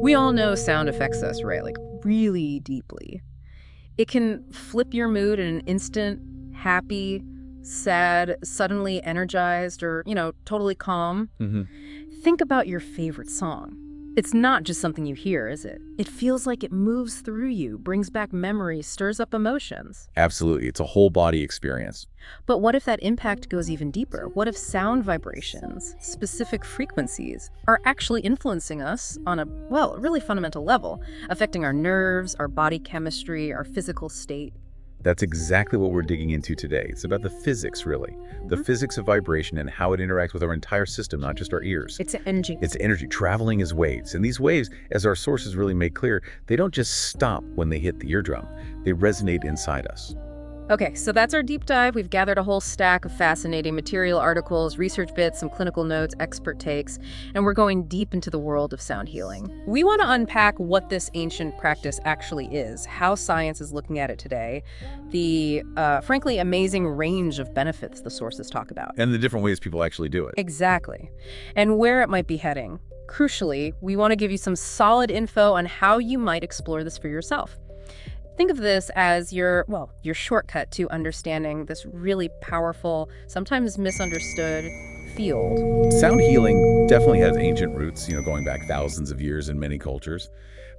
We all know sound affects us, right? Like really deeply. It can flip your mood in an instant, happy, sad, suddenly energized, or, totally calm. Think about your favorite song. It's not just something you hear, is it? It feels like it moves through you, brings back memories, stirs up emotions. Absolutely. It's a whole body experience. But what if that impact goes even deeper? What if sound vibrations, specific frequencies, are actually influencing us on a really fundamental level, affecting our nerves, our body chemistry, our physical state? That's exactly what we're digging into today. It's about the physics, really. The physics of vibration and how it interacts with our entire system, not just our ears. It's energy. It's energy traveling as waves. And these waves, as our sources really make clear, they don't just stop when they hit the eardrum. They resonate inside us. Okay, so that's our deep dive. We've gathered a whole stack of fascinating material, articles, research bits, some clinical notes, expert takes, and we're going deep into the world of sound healing. We want to unpack what this ancient practice actually is, how science is looking at it today, the, frankly, amazing range of benefits the sources talk about. And the different ways people actually do it. Exactly. And where it might be heading. Crucially, we want to give you some solid info on how you might explore this for yourself. Think of this as your shortcut to understanding this really powerful, sometimes misunderstood field. Sound healing definitely has ancient roots, going back thousands of years in many cultures.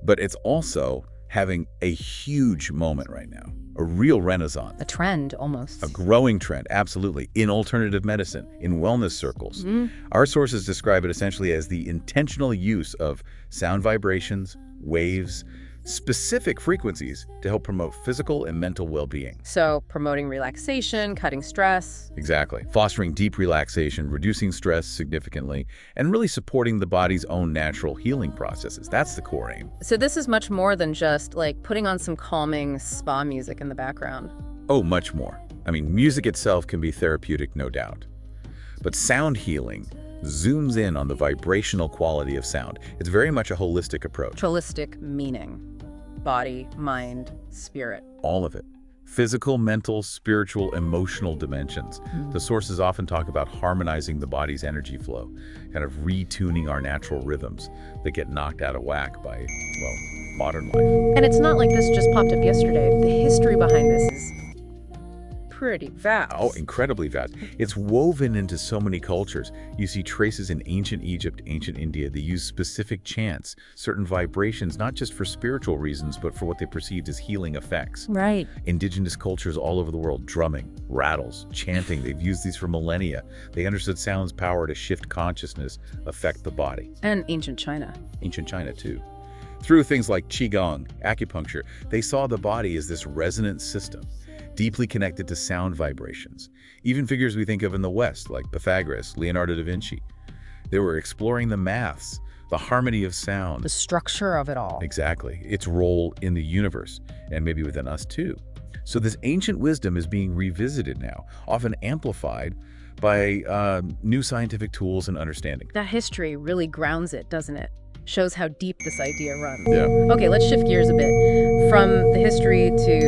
But it's also having a huge moment right now, a real renaissance. A trend, almost. A growing trend, absolutely, in alternative medicine, in wellness circles. Our sources describe it essentially as the intentional use of sound vibrations, waves, specific frequencies to help promote physical and mental well-being. So promoting relaxation, cutting stress. Exactly. Fostering deep relaxation, reducing stress significantly, and really supporting the body's own natural healing processes. That's the core aim. So this is much more than just like putting on some calming spa music in the background. Oh, much more. I mean, music itself can be therapeutic, no doubt. But sound healing zooms in on the vibrational quality of sound. It's very much a holistic approach. Holistic meaning. Body, mind, spirit. All of it. Physical, mental, spiritual, emotional dimensions. The sources often talk about harmonizing the body's energy flow, kind of retuning our natural rhythms that get knocked out of whack by, modern life. And it's not like this just popped up yesterday. The history behind this is pretty vast. Oh, incredibly vast. It's woven into so many cultures. You see traces in ancient Egypt, ancient India. They use specific chants, certain vibrations, not just for spiritual reasons, but for what they perceived as healing effects. Right. Indigenous cultures all over the world, drumming, rattles, chanting. They've used these for millennia. They understood sound's power to shift consciousness, affect the body. And ancient China. Ancient China, too. Through things like qigong, acupuncture, they saw the body as this resonant system, deeply connected to sound vibrations. Even figures we think of in the West, like Pythagoras, Leonardo da Vinci. They were exploring the maths, the harmony of sound. The structure of it all. Exactly. Its role in the universe, and maybe within us too. So this ancient wisdom is being revisited now, often amplified by new scientific tools and understanding. That history really grounds it, doesn't it? Shows how deep this idea runs. Yeah. Okay, let's shift gears a bit from the history to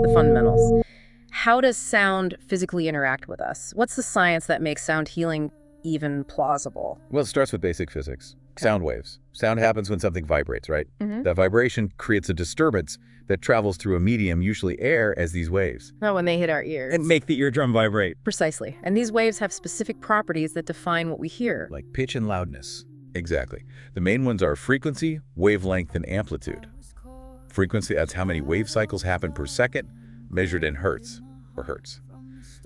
the fundamentals. How does sound physically interact with us? What's the science that makes sound healing even plausible? Well, it starts with basic physics. Sound waves. Sound happens when something vibrates, right? That vibration creates a disturbance that travels through a medium, usually air, as these waves. Oh, when they hit our ears. And make the eardrum vibrate. Precisely. And these waves have specific properties that define what we hear. Like pitch and loudness. Exactly. The main ones are frequency, wavelength, and amplitude. Frequency, that's how many wave cycles happen per second, measured in hertz, or hertz.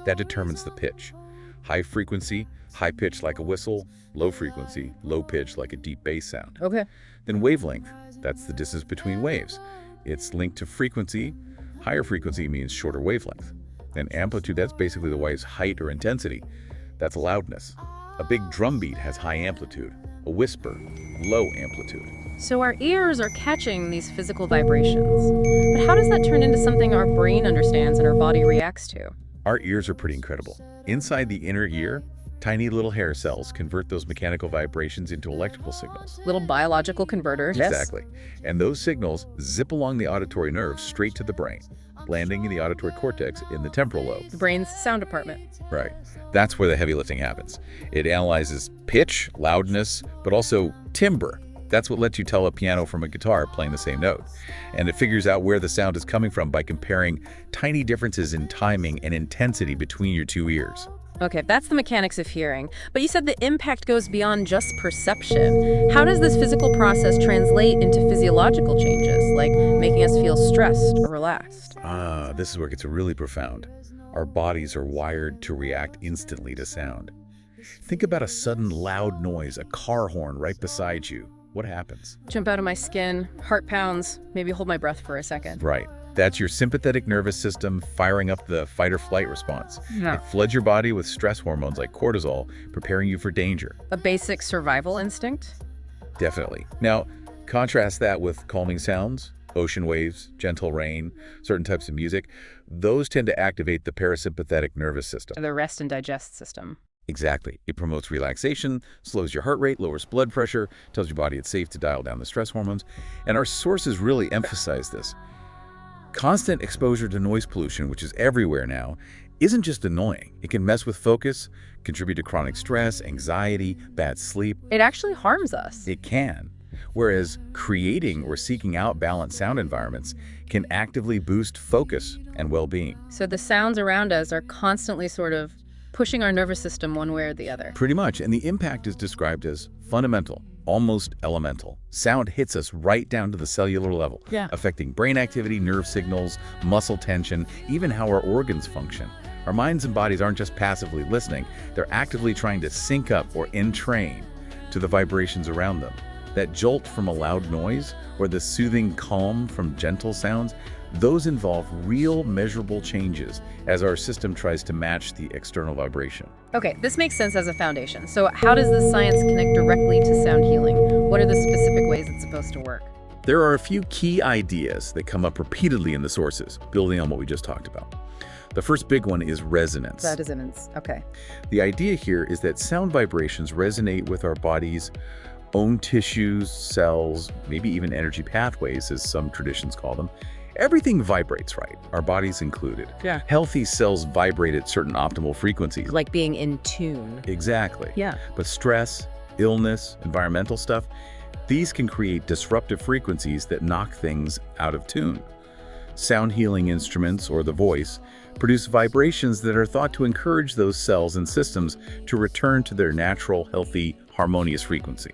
That determines the pitch. High frequency, high pitch like a whistle. Low frequency, low pitch like a deep bass sound. Okay. Then wavelength, that's the distance between waves. It's linked to frequency. Higher frequency means shorter wavelength. And amplitude, that's basically the wave's height or intensity. That's loudness. A big drum beat has high amplitude. A whisper, low amplitude. So our ears are catching these physical vibrations. But how does that turn into something our brain understands and our body reacts to? Our ears are pretty incredible. Inside the inner ear, tiny little hair cells convert those mechanical vibrations into electrical signals. Little biological converters. Exactly. And those signals zip along the auditory nerve straight to the brain, landing in the auditory cortex in the temporal lobe. The brain's sound department. Right. That's where the heavy lifting happens. It analyzes pitch, loudness, but also timbre, That's what lets you tell a piano from a guitar playing the same note. And it figures out where the sound is coming from by comparing tiny differences in timing and intensity between your two ears. Okay, that's the mechanics of hearing. But you said the impact goes beyond just perception. How does this physical process translate into physiological changes, like making us feel stressed or relaxed? This is where it gets really profound. Our bodies are wired to react instantly to sound. Think about a sudden loud noise, a car horn right beside you. What happens? Jump out of my skin, heart pounds, maybe hold my breath for a second. Right. That's your sympathetic nervous system firing up the fight or flight response. Yeah. It floods your body with stress hormones like cortisol, preparing you for danger. A basic survival instinct? Definitely. Now, contrast that with calming sounds, ocean waves, gentle rain, certain types of music. Those tend to activate the parasympathetic nervous system. The rest and digest system. Exactly. It promotes relaxation, slows your heart rate, lowers blood pressure, tells your body it's safe to dial down the stress hormones. And our sources really emphasize this. Constant exposure to noise pollution, which is everywhere now, isn't just annoying. It can mess with focus, contribute to chronic stress, anxiety, bad sleep. It actually harms us. It can. Whereas creating or seeking out balanced sound environments can actively boost focus and well-being. So the sounds around us are constantly sort of pushing our nervous system one way or the other. Pretty much. And the impact is described as fundamental, almost elemental. Sound hits us right down to the cellular level, affecting brain activity, nerve signals, muscle tension, even how our organs function. Our minds and bodies aren't just passively listening, they're actively trying to sync up or entrain to the vibrations around them. That jolt from a loud noise or the soothing calm from gentle sounds, those involve real measurable changes as our system tries to match the external vibration. Okay, this makes sense as a foundation. So how does this science connect directly to sound healing? What are the specific ways it's supposed to work? There are a few key ideas that come up repeatedly in the sources, building on what we just talked about. The first big one is resonance. Resonance, okay. The idea here is that sound vibrations resonate with our body's own tissues, cells, maybe even energy pathways, as some traditions call them. Everything vibrates, right? Our bodies included. Yeah. Healthy cells vibrate at certain optimal frequencies. Like being in tune. Exactly. Yeah. But stress, illness, environmental stuff, these can create disruptive frequencies that knock things out of tune. Sound healing instruments, or the voice, produce vibrations that are thought to encourage those cells and systems to return to their natural, healthy, harmonious frequency.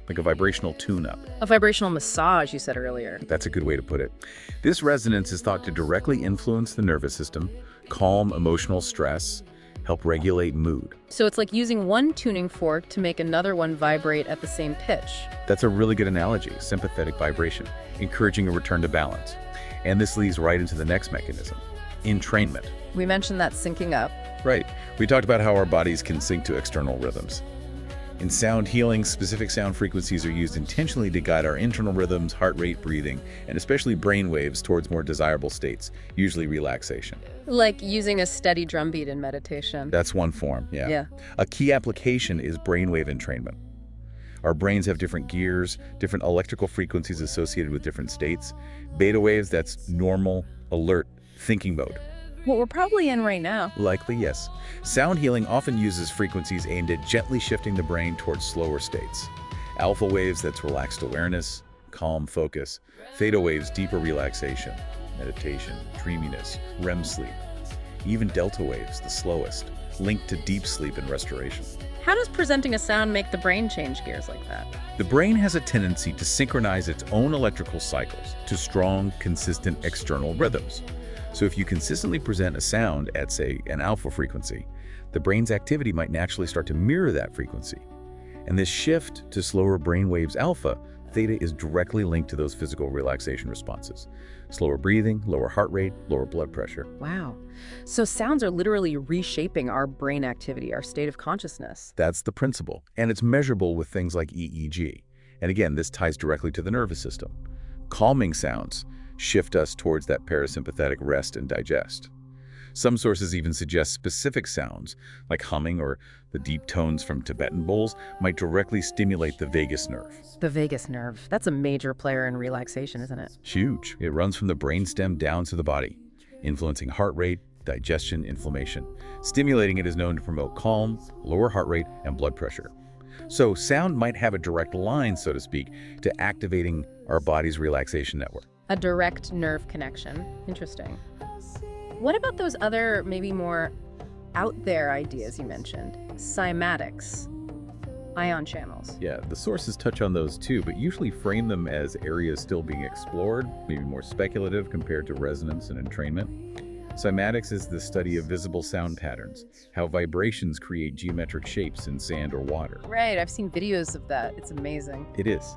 Like a vibrational tune-up. A vibrational massage, you said earlier. That's a good way to put it. This resonance is thought to directly influence the nervous system, calm emotional stress, help regulate mood. So it's like using one tuning fork to make another one vibrate at the same pitch. That's a really good analogy, sympathetic vibration, encouraging a return to balance. And this leads right into the next mechanism, entrainment. We mentioned that syncing up. Right. We talked about how our bodies can sync to external rhythms. In sound healing, specific sound frequencies are used intentionally to guide our internal rhythms, heart rate, breathing, and especially brain waves towards more desirable states, usually relaxation. Like using a steady drumbeat in meditation. That's one form, yeah. A key application is brainwave entrainment. Our brains have different gears, different electrical frequencies associated with different states. Beta waves, that's normal, alert, thinking mode. What we're probably in right now. Likely, yes. Sound healing often uses frequencies aimed at gently shifting the brain towards slower states. Alpha waves, that's relaxed awareness, calm focus. Theta waves, deeper relaxation, meditation, dreaminess, REM sleep. Even delta waves, the slowest, linked to deep sleep and restoration. How does presenting a sound make the brain change gears like that? The brain has a tendency to synchronize its own electrical cycles to strong, consistent external rhythms. So if you consistently present a sound at, say, an alpha frequency, the brain's activity might naturally start to mirror that frequency. And this shift to slower brain waves alpha, theta, is directly linked to those physical relaxation responses. Slower breathing, lower heart rate, lower blood pressure. Wow. So sounds are literally reshaping our brain activity, our state of consciousness. That's the principle. And it's measurable with things like EEG. And again, this ties directly to the nervous system. Calming sounds shift us towards that parasympathetic rest and digest. Some sources even suggest specific sounds, like humming or the deep tones from Tibetan bowls, might directly stimulate the vagus nerve. The vagus nerve. That's a major player in relaxation, isn't it? Huge. It runs from the brainstem down to the body, influencing heart rate, digestion, inflammation. Stimulating it is known to promote calm, lower heart rate, and blood pressure. So sound might have a direct line, so to speak, to activating our body's relaxation network. A direct nerve connection. Interesting. What about those other, maybe more out there ideas you mentioned? Cymatics, ion channels. Yeah, the sources touch on those too, but usually frame them as areas still being explored, maybe more speculative compared to resonance and entrainment. Cymatics is the study of visible sound patterns, how vibrations create geometric shapes in sand or water. Right, I've seen videos of that. It's amazing. It is.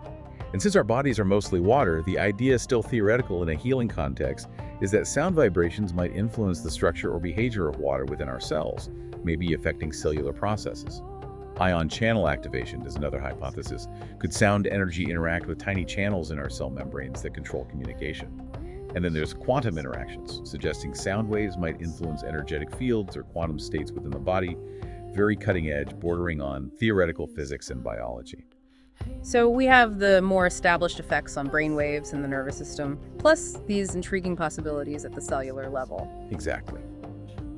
And since our bodies are mostly water, the idea, still theoretical in a healing context, is that sound vibrations might influence the structure or behavior of water within our cells, maybe affecting cellular processes. Ion channel activation is another hypothesis. Could sound energy interact with tiny channels in our cell membranes that control communication? And then there's quantum interactions, suggesting sound waves might influence energetic fields or quantum states within the body. Very cutting edge, bordering on theoretical physics and biology. So we have the more established effects on brain waves and the nervous system, plus these intriguing possibilities at the cellular level. Exactly.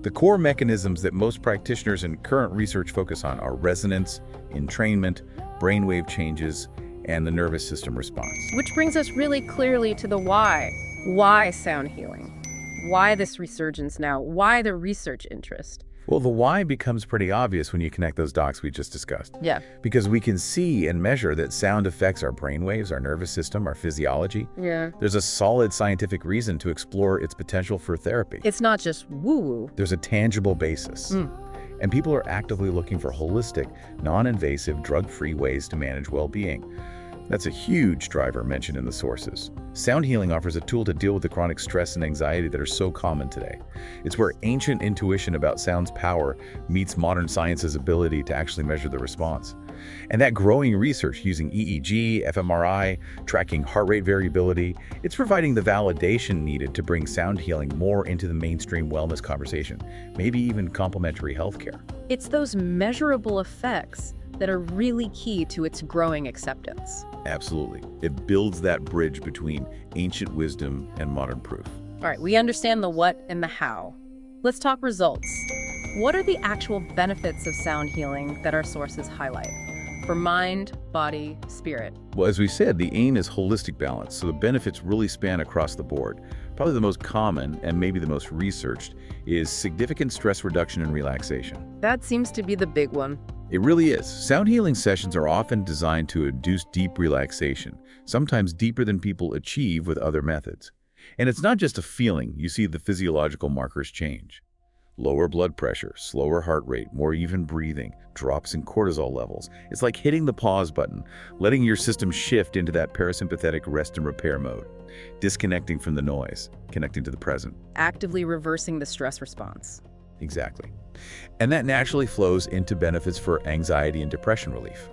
The core mechanisms that most practitioners and current research focus on are resonance, entrainment, brainwave changes, and the nervous system response. Which brings us really clearly to the why. Why sound healing? Why this resurgence now? Why the research interest? Well, the why becomes pretty obvious when you connect those dots we just discussed. Yeah. Because we can see and measure that sound affects our brainwaves, our nervous system, our physiology. Yeah. There's a solid scientific reason to explore its potential for therapy. It's not just woo-woo. There's a tangible basis. And people are actively looking for holistic, non-invasive, drug-free ways to manage well-being. That's a huge driver mentioned in the sources. Sound healing offers a tool to deal with the chronic stress and anxiety that are so common today. It's where ancient intuition about sound's power meets modern science's ability to actually measure the response. And that growing research using EEG, fMRI, tracking heart rate variability, it's providing the validation needed to bring sound healing more into the mainstream wellness conversation, maybe even complementary healthcare. It's those measurable effects that are really key to its growing acceptance. Absolutely. It builds that bridge between ancient wisdom and modern proof. All right, we understand the what and the how. Let's talk results. What are the actual benefits of sound healing that our sources highlight for mind, body, spirit? Well, as we said, the aim is holistic balance, so the benefits really span across the board. Probably the most common, and maybe the most researched, is significant stress reduction and relaxation. That seems to be the big one. It really is. Sound healing sessions are often designed to induce deep relaxation, sometimes deeper than people achieve with other methods. And it's not just a feeling, you see the physiological markers change. Lower blood pressure, slower heart rate, more even breathing, drops in cortisol levels. It's like hitting the pause button, letting your system shift into that parasympathetic rest and repair mode, disconnecting from the noise, connecting to the present. Actively reversing the stress response. Exactly. And that naturally flows into benefits for anxiety and depression relief.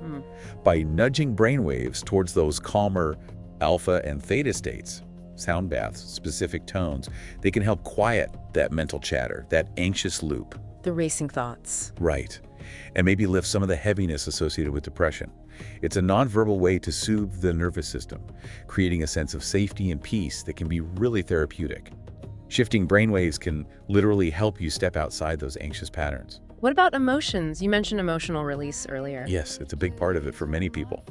By nudging brainwaves towards those calmer alpha and theta states, sound baths, specific tones, they can help quiet that mental chatter, that anxious loop. The racing thoughts. Right. And maybe lift some of the heaviness associated with depression. It's a nonverbal way to soothe the nervous system, creating a sense of safety and peace that can be really therapeutic. Shifting brainwaves can literally help you step outside those anxious patterns. What about emotions? You mentioned emotional release earlier. Yes, it's a big part of it for many people.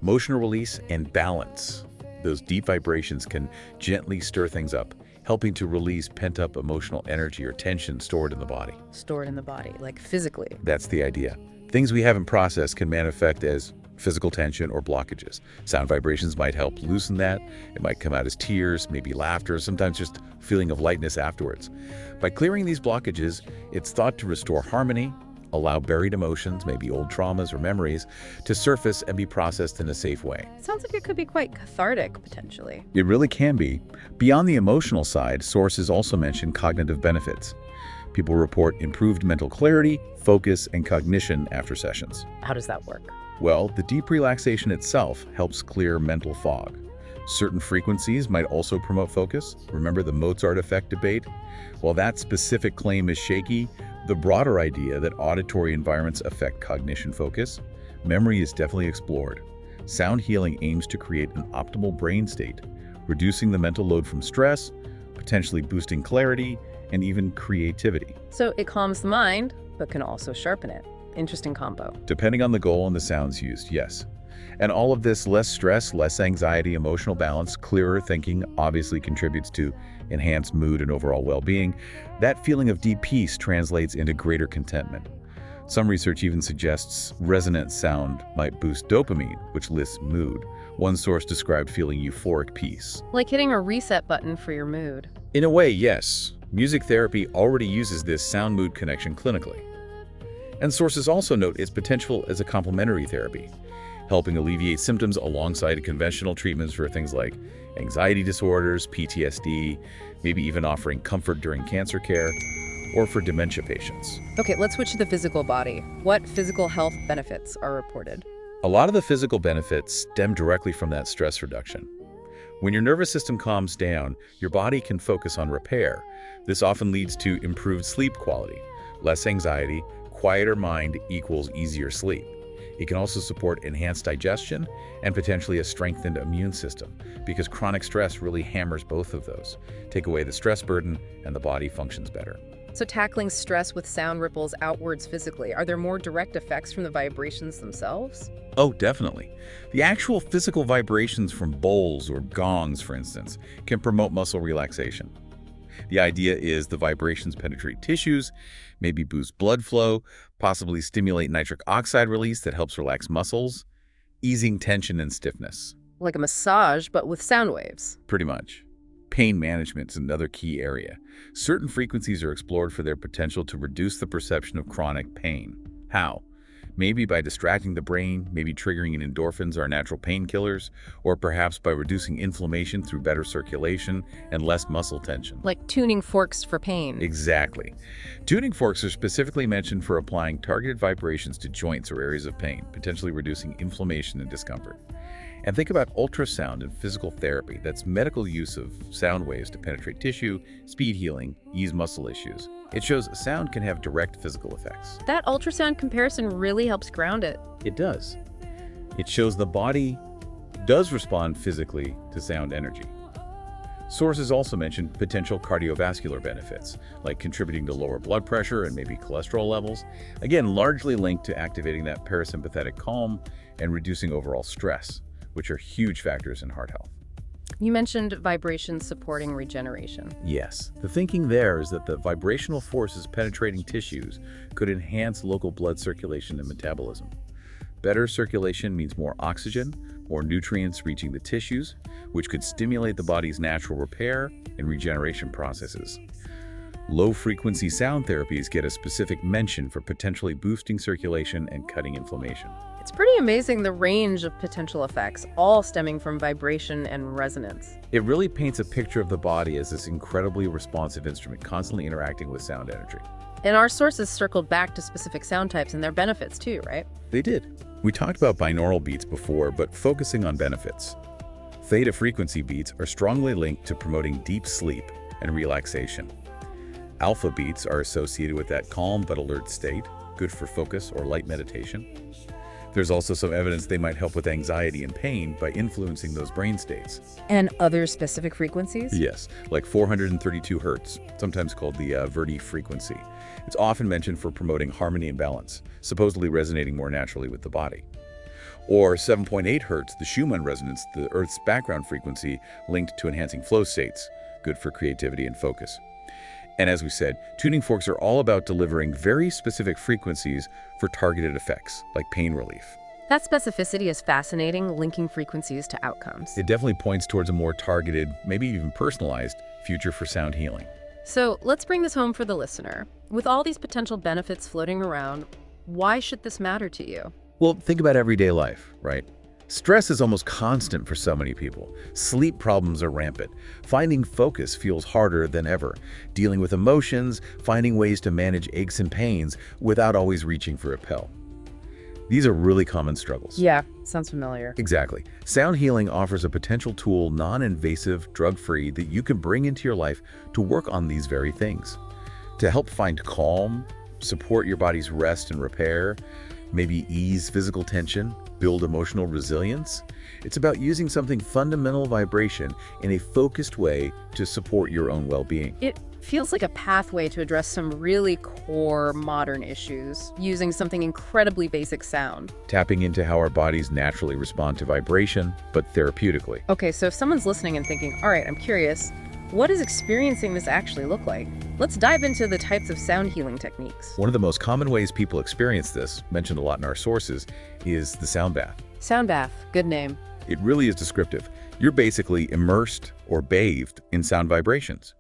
Emotional release and balance. Those deep vibrations can gently stir things up, helping to release pent-up emotional energy or tension stored in the body. Stored in the body, like physically. That's the idea. Things we haven't processed can manifest as physical tension or blockages. Sound vibrations might help loosen that. It might come out as tears, maybe laughter, sometimes just a feeling of lightness afterwards. By clearing these blockages, it's thought to restore harmony, allow buried emotions, maybe old traumas or memories, to surface and be processed in a safe way. Sounds like it could be quite cathartic, potentially. It really can be. Beyond the emotional side, sources also mention cognitive benefits. People report improved mental clarity, focus, and cognition after sessions. How does that work? Well, the deep relaxation itself helps clear mental fog. Certain frequencies might also promote focus. Remember the Mozart effect debate? While that specific claim is shaky, the broader idea that auditory environments affect cognition focus, memory is definitely explored. Sound healing aims to create an optimal brain state, reducing the mental load from stress, potentially boosting clarity, and even creativity. So it calms the mind, but can also sharpen it. Interesting combo. Depending on the goal and the sounds used, yes. And all of this, less stress, less anxiety, emotional balance, clearer thinking, obviously contributes to enhanced mood and overall well-being. That feeling of deep peace translates into greater contentment. Some research even suggests resonant sound might boost dopamine, which lifts mood. One source described feeling euphoric peace. Like hitting a reset button for your mood. In a way, yes. Music therapy already uses this sound-mood connection clinically. And sources also note its potential as a complementary therapy, helping alleviate symptoms alongside conventional treatments for things like anxiety disorders, PTSD, maybe even offering comfort during cancer care, or for dementia patients. Okay, let's switch to the physical body. What physical health benefits are reported? A lot of the physical benefits stem directly from that stress reduction. When your nervous system calms down, your body can focus on repair. This often leads to improved sleep quality. Less anxiety, quieter mind equals easier sleep. It can also support enhanced digestion and potentially a strengthened immune system, because chronic stress really hammers both of those. Take away the stress burden and the body functions better. So tackling stress with sound ripples outwards physically, are there more direct effects from the vibrations themselves? Oh, definitely. The actual physical vibrations from bowls or gongs, for instance, can promote muscle relaxation. The idea is the vibrations penetrate tissues, maybe boost blood flow, possibly stimulate nitric oxide release that helps relax muscles, easing tension and stiffness. Like a massage, but with sound waves. Pretty much. Pain management is another key area. Certain frequencies are explored for their potential to reduce the perception of chronic pain. How? Maybe by distracting the brain, maybe triggering in endorphins, our natural painkillers, or perhaps by reducing inflammation through better circulation and less muscle tension. Like tuning forks for pain. Exactly. Tuning forks are specifically mentioned for applying targeted vibrations to joints or areas of pain, potentially reducing inflammation and discomfort. And think about ultrasound and physical therapy. That's medical use of sound waves to penetrate tissue, speed healing, ease muscle issues. It shows sound can have direct physical effects. That ultrasound comparison really helps ground it. It does. It shows the body does respond physically to sound energy. Sources also mention potential cardiovascular benefits, like contributing to lower blood pressure and maybe cholesterol levels, again, largely linked to activating that parasympathetic calm and reducing overall stress, which are huge factors in heart health. You mentioned vibrations supporting regeneration. Yes, the thinking there is that the vibrational forces penetrating tissues could enhance local blood circulation and metabolism. Better circulation means more oxygen, more nutrients reaching the tissues, which could stimulate the body's natural repair and regeneration processes. Low-frequency sound therapies get a specific mention for potentially boosting circulation and cutting inflammation. It's pretty amazing the range of potential effects, all stemming from vibration and resonance. It really paints a picture of the body as this incredibly responsive instrument constantly interacting with sound energy. And our sources circled back to specific sound types and their benefits too, right? They did. We talked about binaural beats before, but focusing on benefits. Theta frequency beats are strongly linked to promoting deep sleep and relaxation. Alpha beats are associated with that calm but alert state, good for focus or light meditation. There's also some evidence they might help with anxiety and pain by influencing those brain states. And other specific frequencies? Yes, like 432 hertz, sometimes called the Verdi frequency. It's often mentioned for promoting harmony and balance, supposedly resonating more naturally with the body. Or 7.8 hertz, the Schumann resonance, the Earth's background frequency linked to enhancing flow states, good for creativity and focus. And as we said, tuning forks are all about delivering very specific frequencies for targeted effects, like pain relief. That specificity is fascinating, linking frequencies to outcomes. It definitely points towards a more targeted, maybe even personalized, future for sound healing. So let's bring this home for the listener. With all these potential benefits floating around, why should this matter to you? Well, think about everyday life, right? Stress is almost constant for so many people. Sleep problems are rampant. Finding focus feels harder than ever. Dealing with emotions, finding ways to manage aches and pains without always reaching for a pill. These are really common struggles. Yeah, sounds familiar. Exactly. Sound healing offers a potential tool, non-invasive, drug-free, that you can bring into your life to work on these very things. To help find calm, support your body's rest and repair, maybe ease physical tension, build emotional resilience. It's about using something fundamental vibration in a focused way to support your own well-being. It Feels like a pathway to address some really core modern issues using something incredibly basic sound. Tapping into how our bodies naturally respond to vibration, but therapeutically. Okay, so if someone's listening and thinking, all right, I'm curious, what does experiencing this actually look like? Let's dive into the types of sound healing techniques. One of the most common ways people experience this, mentioned a lot in our sources, is the sound bath. Sound bath, good name. It really is descriptive. You're basically immersed or bathed in sound vibrations.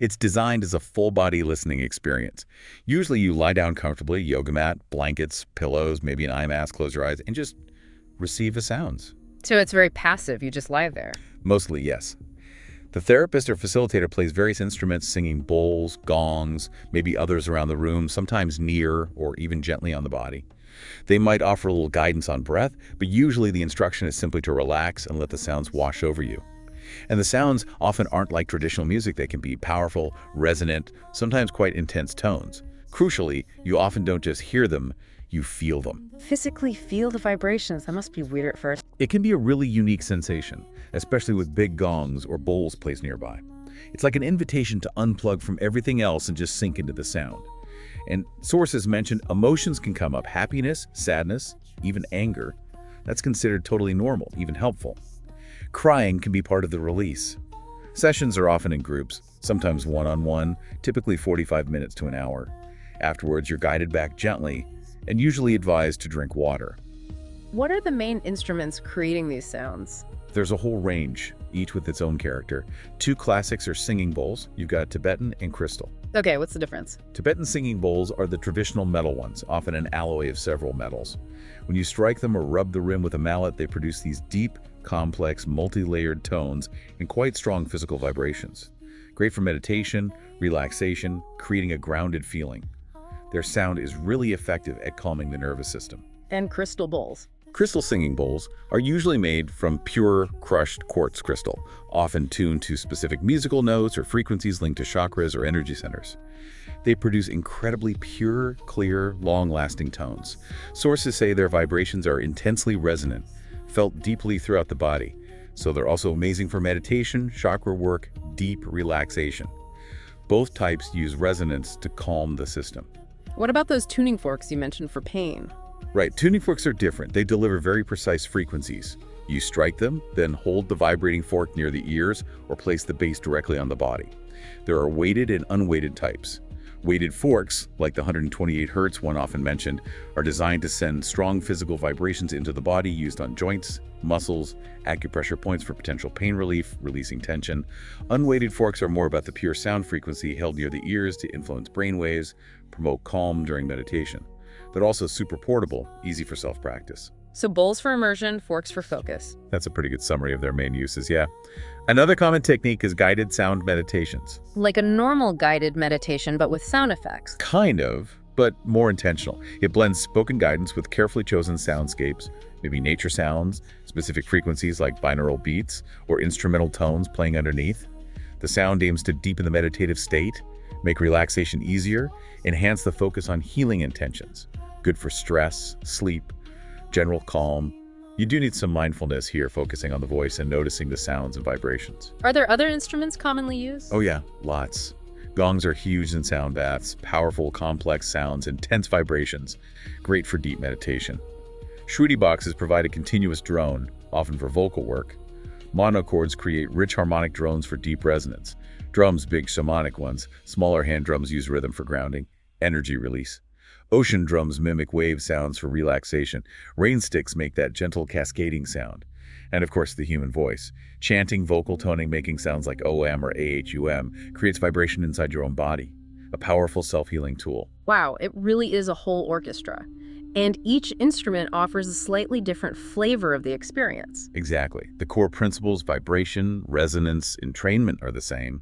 It's designed as a full-body listening experience. Usually you lie down comfortably, yoga mat, blankets, pillows, maybe an eye mask, close your eyes, and just receive the sounds. So it's very passive, you just lie there. Mostly, yes. The therapist or facilitator plays various instruments, singing bowls, gongs, maybe others around the room, sometimes near or even gently on the body. They might offer a little guidance on breath, but usually the instruction is simply to relax and let the sounds wash over you. And the sounds often aren't like traditional music. They can be powerful, resonant, sometimes quite intense tones. Crucially, you often don't just hear them, you feel them. Physically feel the vibrations. That must be weird at first. It can be a really unique sensation, especially with big gongs or bowls placed nearby. It's like an invitation to unplug from everything else and just sink into the sound. And sources mention emotions can come up: happiness, sadness, even anger. That's considered totally normal, even helpful. Crying can be part of the release. Sessions are often in groups, sometimes one-on-one, typically 45 minutes to an hour. Afterwards, you're guided back gently and usually advised to drink water. What are the main instruments creating these sounds? There's a whole range, each with its own character. Two classics are singing bowls. You've got Tibetan and crystal. Okay, what's the difference? Tibetan singing bowls are the traditional metal ones, often an alloy of several metals. When you strike them or rub the rim with a mallet, they produce these deep, complex, multi-layered tones and quite strong physical vibrations. Great for meditation, relaxation, creating a grounded feeling. Their sound is really effective at calming the nervous system. And crystal bowls. Crystal singing bowls are usually made from pure, crushed quartz crystal, often tuned to specific musical notes or frequencies linked to chakras or energy centers. They produce incredibly pure, clear, long-lasting tones. Sources say their vibrations are intensely resonant, felt deeply throughout the body, so they're also amazing for meditation, chakra work, deep relaxation. Both types use resonance to calm the system. What about those tuning forks you mentioned for pain? Right, tuning forks are different. They deliver very precise frequencies. You strike them, then hold the vibrating fork near the ears or place the base directly on the body. There are weighted and unweighted types. Weighted forks, like the 128 Hz one often mentioned, are designed to send strong physical vibrations into the body, used on joints, muscles, acupressure points for potential pain relief, releasing tension. Unweighted forks are more about the pure sound frequency held near the ears to influence brain waves, promote calm during meditation. They're also super portable, easy for self-practice. So bowls for immersion, forks for focus. That's a pretty good summary of their main uses, yeah. Another common technique is guided sound meditations. Like a normal guided meditation, but with sound effects. Kind of, but more intentional. It blends spoken guidance with carefully chosen soundscapes, maybe nature sounds, specific frequencies like binaural beats, or instrumental tones playing underneath. The sound aims to deepen the meditative state, make relaxation easier, enhance the focus on healing intentions. Good for stress, sleep, general calm. You do need some mindfulness here, focusing on the voice and noticing the sounds and vibrations. Are there other instruments commonly used? Oh yeah, lots. Gongs are huge in sound baths, powerful, complex sounds, intense vibrations, great for deep meditation. Shruti boxes provide a continuous drone, often for vocal work. Monochords create rich harmonic drones for deep resonance. Drums, big shamanic ones. Smaller hand drums use rhythm for grounding, energy release. Ocean drums mimic wave sounds for relaxation. Rain sticks make that gentle cascading sound. And of course, the human voice. Chanting, vocal toning, making sounds like OM or AHUM creates vibration inside your own body. A powerful self-healing tool. Wow, it really is a whole orchestra. And each instrument offers a slightly different flavor of the experience. Exactly. The core principles, vibration, resonance, entrainment are the same.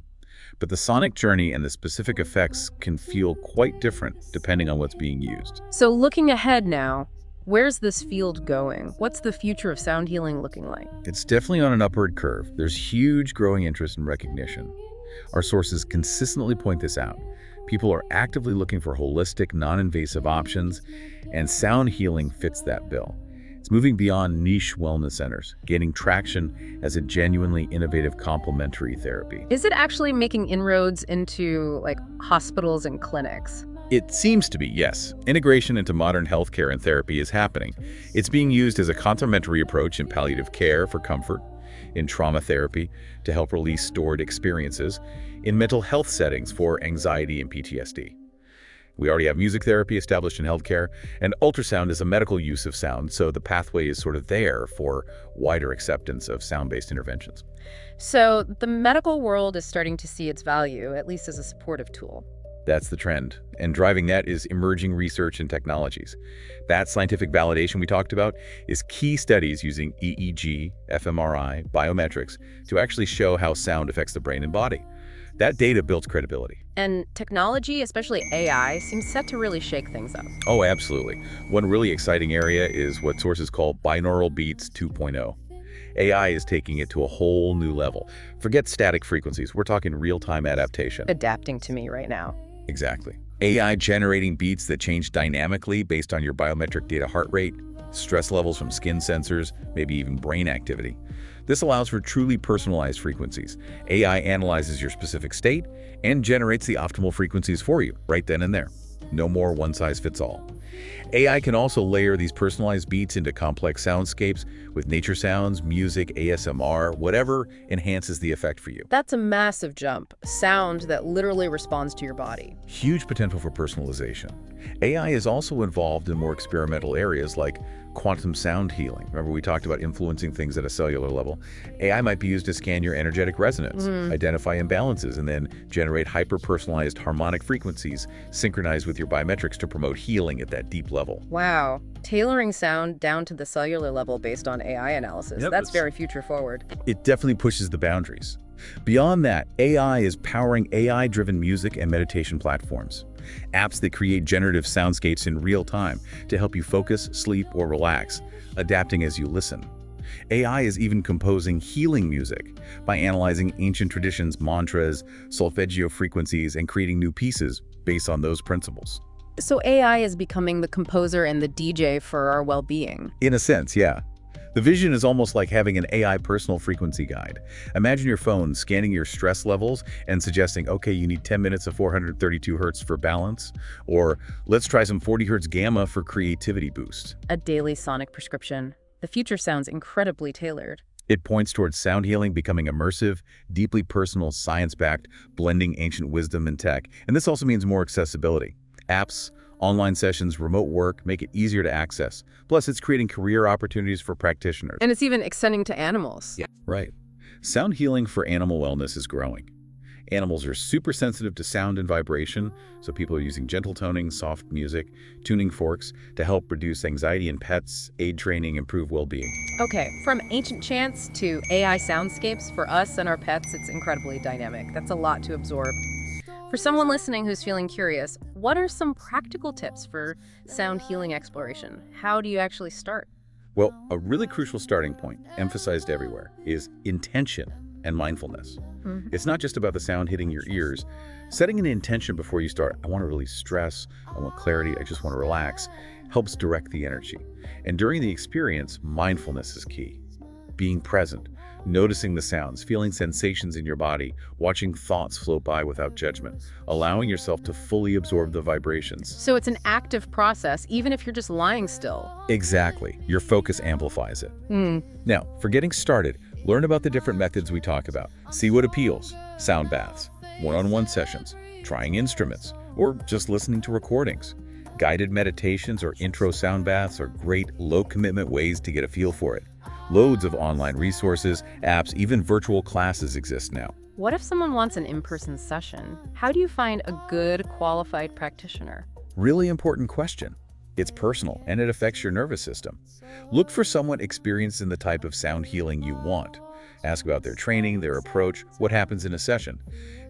But the sonic journey and the specific effects can feel quite different depending on what's being used. So looking ahead now, where's this field going? What's the future of sound healing looking like? It's definitely on an upward curve. There's huge growing interest and recognition. Our sources consistently point this out. People are actively looking for holistic, non-invasive options, and sound healing fits that bill. It's It's moving beyond niche wellness centers, gaining traction as a genuinely innovative complementary therapy. Is it actually making inroads into like hospitals and clinics? It seems to be, yes. Integration into modern healthcare and therapy is happening. It's being used as a complementary approach in palliative care for comfort, in trauma therapy to help release stored experiences, in mental health settings for anxiety and PTSD. We already have music therapy established in healthcare, and ultrasound is a medical use of sound, so the pathway is sort of there for wider acceptance of sound-based interventions. So the medical world is starting to see its value, at least as a supportive tool. That's the trend, and driving that is emerging research and technologies. That scientific validation we talked about is key studies using EEG, fMRI, biometrics to actually show how sound affects the brain and body. That data builds credibility. And technology, especially AI, seems set to really shake things up. Oh, absolutely. One really exciting area is what sources call binaural beats 2.0. AI is taking it to a whole new level. Forget static frequencies, we're talking real-time adaptation. Adapting to me right now. Exactly. AI generating beats that change dynamically based on your biometric data, heart rate, stress levels from skin sensors, maybe even brain activity. This allows for truly personalized frequencies. AI analyzes your specific state and generates the optimal frequencies for you right then and there. No more one-size-fits-all. AI can also layer these personalized beats into complex soundscapes with nature sounds, music, ASMR, whatever enhances the effect for you. That's a massive jump. Sound that literally responds to your body. Huge potential for personalization. AI is also involved in more experimental areas like quantum sound healing. Remember we talked about influencing things at a cellular level? AI might be used to scan your energetic resonance, identify imbalances, and then generate hyper-personalized harmonic frequencies synchronized with your biometrics to promote healing at that deep level. Wow. Tailoring sound down to the cellular level based on AI analysis. Yep, That's very future forward. It definitely pushes the boundaries. Beyond that, AI is powering AI-driven music and meditation platforms. Apps that create generative soundscapes in real time to help you focus, sleep, or relax, adapting as you listen. AI is even composing healing music by analyzing ancient traditions, mantras, solfeggio frequencies, and creating new pieces based on those principles. So AI is becoming the composer and the DJ for our well-being. In a sense, yeah. The vision is almost like having an AI personal frequency guide. Imagine your phone scanning your stress levels and suggesting, okay, you need 10 minutes of 432 hertz for balance, or let's try some 40 hertz gamma for creativity boost. A daily sonic prescription. The future sounds incredibly tailored. It points towards sound healing becoming immersive, deeply personal, science-backed, blending ancient wisdom and tech. And this also means more accessibility. Apps, online sessions, remote work make it easier to access. Plus, it's creating career opportunities for practitioners. And it's even extending to animals. Yeah, right. Sound healing for animal wellness is growing. Animals are super sensitive to sound and vibration, so people are using gentle toning, soft music, tuning forks to help reduce anxiety in pets, aid training, improve well-being. Okay, from ancient chants to AI soundscapes, for us and our pets, it's incredibly dynamic. That's a lot to absorb. For someone listening who's feeling curious, what are some practical tips for sound healing exploration? How do you actually start? Well, a really crucial starting point, emphasized everywhere, is intention and mindfulness. It's not just about the sound hitting your ears. Setting an intention before you start, I want to release stress, I want clarity, I just want to relax, helps direct the energy. And during the experience, mindfulness is key. Being present, noticing the sounds, feeling sensations in your body, watching thoughts float by without judgment, allowing yourself to fully absorb the vibrations. So it's an active process, even if you're just lying still. Exactly. Your focus amplifies it. Now, for getting started, learn about the different methods we talk about. See what appeals. Sound baths, one-on-one sessions, trying instruments, or just listening to recordings. Guided meditations or intro sound baths are great, low-commitment ways to get a feel for it. Loads of online resources, apps, even virtual classes exist now. What if someone wants an in-person session? How do you find a good, qualified practitioner? Really important question. It's personal, and it affects your nervous system. Look for someone experienced in the type of sound healing you want. Ask about their training, their approach, what happens in a session.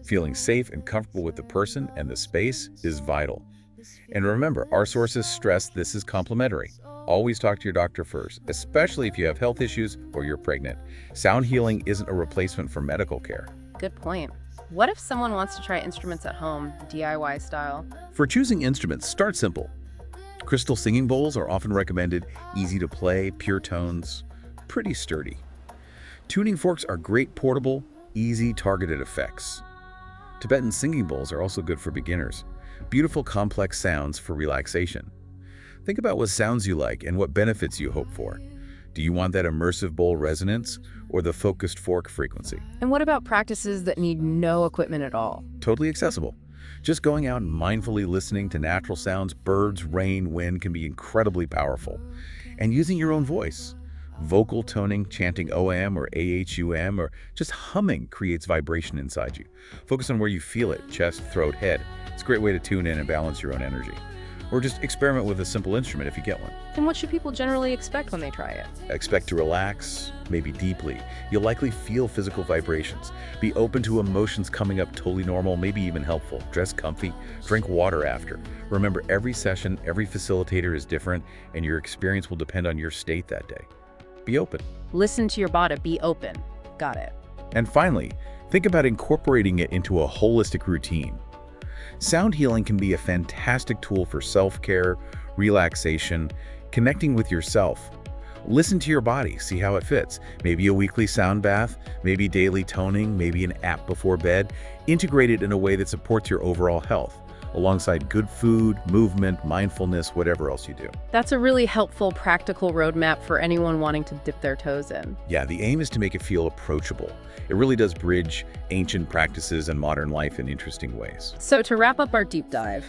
Feeling safe and comfortable with the person and the space is vital. And remember, our sources stress this is complementary. Always talk to your doctor first, especially if you have health issues or you're pregnant. Sound healing isn't a replacement for medical care. Good point. What if someone wants to try instruments at home, DIY style? For choosing instruments, start simple. Crystal singing bowls are often recommended, easy to play, pure tones, pretty sturdy. Tuning forks are great portable, easy targeted effects. Tibetan singing bowls are also good for beginners. Beautiful complex sounds for relaxation. Think about what sounds you like and what benefits you hope for. Do you want that immersive bowl resonance or the focused fork frequency? And what about practices that need no equipment at all? Totally accessible. Just going out and mindfully listening to natural sounds, birds, rain, wind can be incredibly powerful. And using your own voice. Vocal toning, chanting OM or AHUM, or just humming creates vibration inside you. Focus on where you feel it, chest, throat, head. It's a great way to tune in and balance your own energy. Or just experiment with a simple instrument if you get one. And what should people generally expect when they try it? Expect to relax, maybe deeply. You'll likely feel physical vibrations. Be open to emotions coming up totally normal, maybe even helpful. Dress comfy, drink water after. Remember, every session, every facilitator is different, and your experience will depend on your state that day. Be open. Listen to your body, be open. Got it. And finally, think about incorporating it into a holistic routine. Sound healing can be a fantastic tool for self-care, relaxation, connecting with yourself. Listen to your body, see how it fits. Maybe a weekly sound bath, maybe daily toning, maybe an app before bed. Integrate it in a way that supports your overall health, alongside good food, movement, mindfulness, whatever else you do. That's a really helpful, practical roadmap for anyone wanting to dip their toes in. Yeah, the aim is to make it feel approachable. It really does bridge ancient practices and modern life in interesting ways. So to wrap up our deep dive,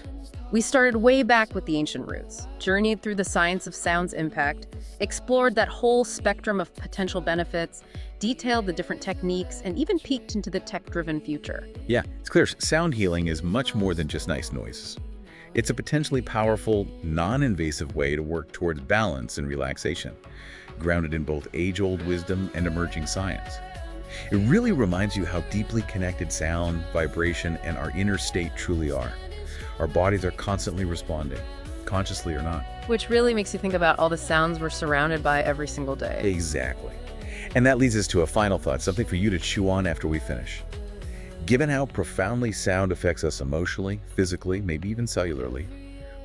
we started way back with the ancient roots, journeyed through the science of sound's impact, explored that whole spectrum of potential benefits, detailed the different techniques, and even peeked into the tech-driven future. Yeah, it's clear sound healing is much more than just nice noises. It's a potentially powerful, non-invasive way to work towards balance and relaxation, grounded in both age-old wisdom and emerging science. It really reminds you how deeply connected sound, vibration, and our inner state truly are. Our bodies are constantly responding, consciously or not. Which really makes you think about all the sounds we're surrounded by every single day. Exactly. And that leads us to a final thought, something for you to chew on after we finish. Given how profoundly sound affects us emotionally, physically, maybe even cellularly,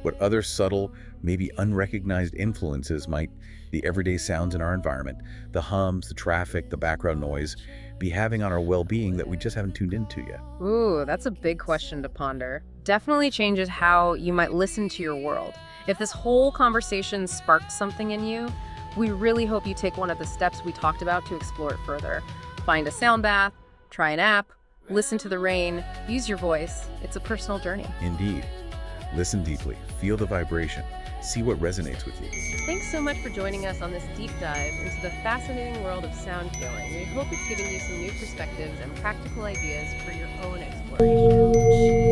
what other subtle, maybe unrecognized influences might the everyday sounds in our environment, the hums, the traffic, the background noise, be having on our well-being that we just haven't tuned into yet? Ooh, that's a big question to ponder. Definitely changes how you might listen to your world. If this whole conversation sparked something in you, we really hope you take one of the steps we talked about to explore it further. Find a sound bath, try an app, listen to the rain, use your voice. It's a personal journey. Indeed. Listen deeply, feel the vibration, see what resonates with you. Thanks so much for joining us on this deep dive into the fascinating world of sound healing. We hope it's given you some new perspectives and practical ideas for your own exploration.